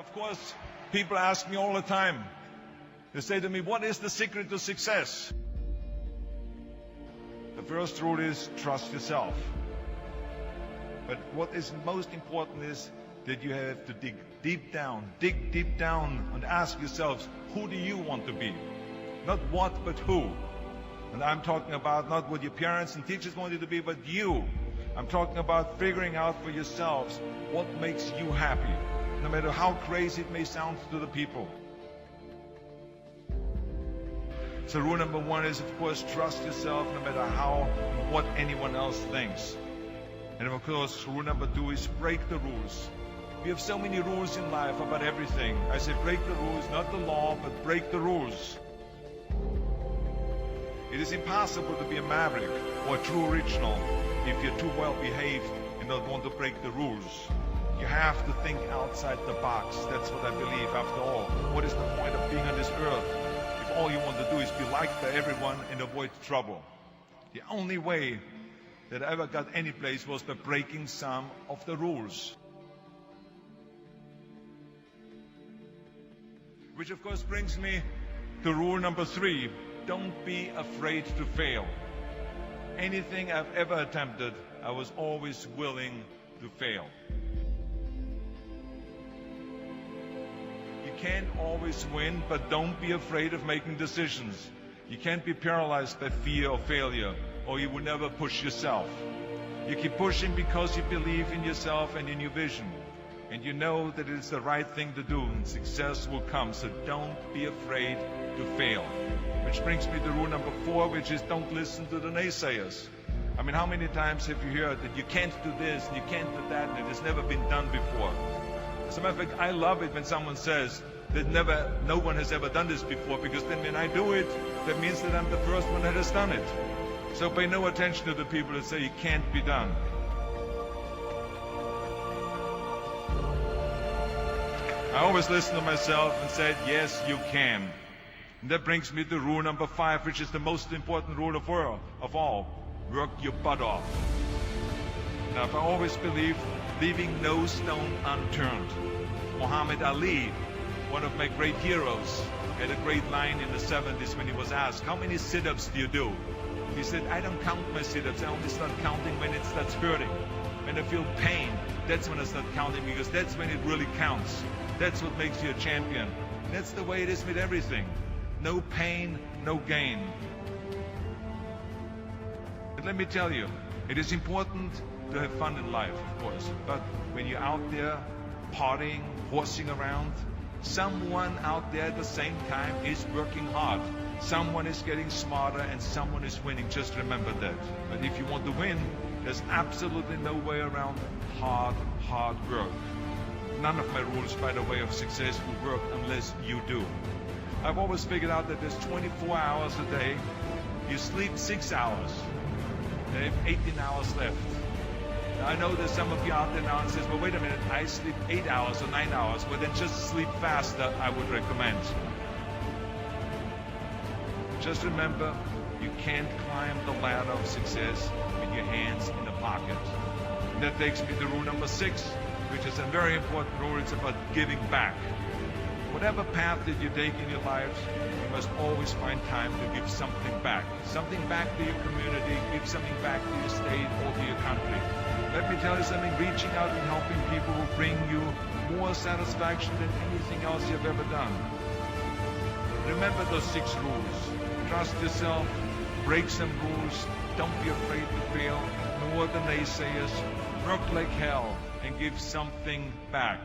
of course, people ask me all the time. They say to me, what is the secret to success? The first rule is trust yourself. But what is most important is that you have to dig deep down and ask yourselves, who do you want to be? Not what, but who. And I'm talking about not what your parents and teachers want you to be, but you. I'm talking about figuring out for yourselves what makes you happy, no matter how crazy it may sound to the people. So rule number one is, of course, trust yourself no matter what anyone else thinks. And of course, rule number two is break the rules. We have so many rules in life about everything. I say break the rules, not the law, but break the rules. It is impossible to be a maverick or a true original if you're too well behaved and don't want to break the rules. You have to think outside the box. That's what I believe. After all, what is the point of being on this earth if all you want to do is be liked by everyone and avoid trouble? The only way that I ever got any place was by breaking some of the rules. Which of course brings me to rule number three. Don't be afraid to fail. Anything I've ever attempted, I was always willing to fail. You can't always win, but don't be afraid of making decisions. You can't be paralyzed by fear of failure, or you will never push yourself. You keep pushing because you believe in yourself and in your vision. And you know that it's the right thing to do, and success will come. So don't be afraid to fail. Which brings me to rule number four, which is don't listen to the naysayers. I mean, how many times have you heard that you can't do this, and you can't do that, and it has never been done before? As a matter of fact, I love it when someone says that no one has ever done this before, because then when I do it, that means that I'm the first one that has done it. So pay no attention to the people that say it can't be done. I always listen to myself and said, yes, you can. And that brings me to rule number five, which is the most important rule of all. Work your butt off. Now, I've always believed leaving no stone unturned. Muhammad Ali, one of my great heroes, had a great line in the 70s when he was asked, how many sit-ups do you do? He said, I don't count my sit-ups. I only start counting when it starts hurting. When I feel pain, that's when I start counting, because that's when it really counts. That's what makes you a champion. That's the way it is with everything. No pain, no gain. But let me tell you, it is important to have fun in life, of course. But when you're out there partying, horsing around, someone out there at the same time is working hard. Someone is getting smarter and someone is winning. Just remember that. But if you want to win, there's absolutely no way around hard work. None of my rules, by the way, of success will work unless you do. I've always figured out that there's 24 hours a day. You sleep 6 hours. You have 18 hours left. Now, I know there's some of you out there now and says, well, wait a minute, I sleep 8 hours or 9 hours. Well, then just sleep faster, I would recommend. Just remember, you can't climb the ladder of success with your hands in the pocket. And that takes me to rule number 6, which is a very important rule. It's about giving back. Whatever path that you take in your lives, you must always find time to give something back. Something back to your community, give something back to your state or to your country. Let me tell you something, reaching out and helping people will bring you more satisfaction than anything else you've ever done. Remember those 6 rules. Trust yourself, break some rules, don't be afraid to fail, ignore the naysayers, work like hell, and give something back.